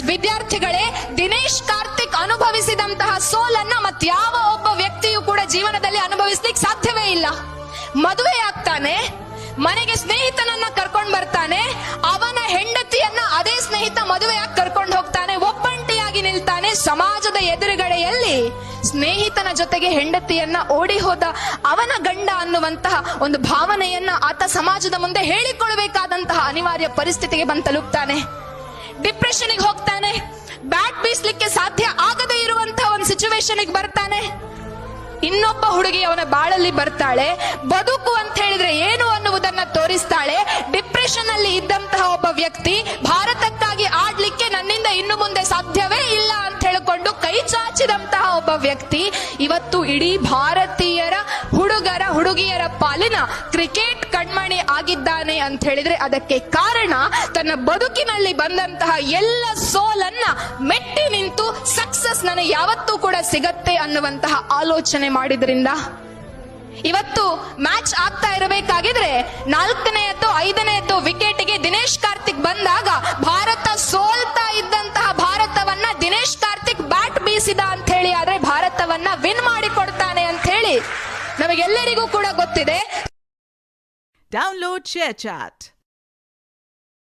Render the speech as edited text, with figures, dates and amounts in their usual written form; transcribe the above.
ವಿದ್ಯಾರ್ಥಿಗಳೇ, ದಿನೇಶ್ ಕಾರ್ತಿಕ್ ಅನುಭವಿಸಿದಂತಹ ಸೋಲನ್ನ ಮತ್ಯಾವ ಒಬ್ಬ ವ್ಯಕ್ತಿಯು ಕೂಡ ಜೀವನದಲ್ಲಿ ಅನುಭವಿಸ್ಲಿಕ್ಕೆ ಸಾಧ್ಯವೇ ಇಲ್ಲ. ಮದುವೆ ಆಗ್ತಾನೆ, ಮನೆಗೆ ಸ್ನೇಹಿತನನ್ನ ಕರ್ಕೊಂಡ್ ಬರ್ತಾನೆ, ಅವನ ಹೆಂಡತಿಯನ್ನ ಅದೇ ಸ್ನೇಹಿತ ಮದುವೆಯಾಗಿ ಕರ್ಕೊಂಡು ಹೋಗ್ತಾನೆ, ಒಬ್ಬಂಟಿಯಾಗಿ ನಿಲ್ತಾನೆ. ಸಮಾಜದ ಎದುರುಗಡೆಯಲ್ಲಿ ಸ್ನೇಹಿತನ ಜೊತೆಗೆ ಹೆಂಡತಿಯನ್ನ ಓಡಿ ಹೋದ ಅವನ ಗಂಡ ಅನ್ನುವಂತಹ ಒಂದು ಭಾವನೆಯನ್ನ ಆತ ಸಮಾಜದ ಮುಂದೆ ಹೇಳಿಕೊಳ್ಳಬೇಕಾದಂತಹ ಅನಿವಾರ್ಯ ಪರಿಸ್ಥಿತಿಗೆ ಬಂದು ತಲುಪ್ತಾನೆ. ಡಿಪ್ರೆಷನ್ಗೆ ಹೋಗ್ತಾನೆ, ಬ್ಯಾಟ್ ಬೀಸ್ಲಿಕ್ಕೆ ಸಾಧ್ಯ ಆಗದೇ ಇರುವಂತಹ ಒಂದು ಸಿಚುವೇಶನ್ಗೆ ಬರ್ತಾನೆ. ಇನ್ನೊಬ್ಬ ಹುಡುಗಿ ಅವನ ಬಾಳಲ್ಲಿ ಬರ್ತಾಳೆ, ಬದುಕು ಅಂತ ಹೇಳಿದ್ರೆ ಏನು ಅನ್ನುವುದನ್ನ ತೋರಿಸ್ತಾಳೆ. ಡಿಪ್ರೆಷನ್ ಅಲ್ಲಿ ಇದ್ದಂತಹ ಒಬ್ಬ ವ್ಯಕ್ತಿ ಭಾರತಕ್ಕಾಗಿ ಆಡ್ಲಿಕ್ಕೆ ನನ್ನಿಂದ ಇನ್ನು ಮುಂದೆ ಸಾಧ್ಯವೇ ಇಲ್ಲ ಅಂತ ಹೇಳಿಕೊಂಡು ಕೈ ಚಾಚಿದಂತಹ ಒಬ್ಬ ವ್ಯಕ್ತಿ ಇವತ್ತು ಇಡೀ ಭಾರತೀಯರ ಹುಡುಗಿಯರ ಪಾಲಿನ ಕ್ರಿಕೆಟ್ ಕಣ್ಮಣಿ ಆಗಿದ್ದಾನೆ ಅಂತ ಹೇಳಿದ್ರೆ ಅದಕ್ಕೆ ಕಾರಣ ತನ್ನ ಬದುಕಿನಲ್ಲಿ ಬಂದಂತಹ ಎಲ್ಲ ಸೋಲನ್ನ ಮೆಟ್ಟಿ ನಿಂತು ಸಕ್ಸಸ್ ನನಗೆ ಯಾವತ್ತೂ ಕೂಡ ಸಿಗತ್ತೆ ಅನ್ನುವಂತಹ ಆಲೋಚನೆ ಮಾಡಿದ್ರಿಂದ. ಇವತ್ತು ಮ್ಯಾಚ್ ಆಗ್ತಾ ಇರಬೇಕಾಗಿದ್ರೆ 4ನೇಯದ್ದು 5ನೇಯದ್ದು ವಿಕೆಟ್ಗೆ ದಿನೇಶ್ ಕಾರ್ತಿಕ್ ಬಂದಾಗ ಭಾರತ ಸೋಲ್ತಾ ಇದ್ದಂತಹ ಭಾರತವನ್ನ ದಿನೇಶ್ ಕಾರ್ತಿಕ್ ಬ್ಯಾಟ್ ಬೀಸಿದ ಅಂತ ಹೇಳಿ ಆದ್ರೆ ಭಾರತವನ್ನ ವಿನ್ ಮಾಡಿ ಕೊಡ್ತಾನೆ ಅಂತ ಹೇಳಿ ನಮಗೆಲ್ಲರಿಗೂ ಕೂಡ ಗೊತ್ತಿದೆ. Download share chat.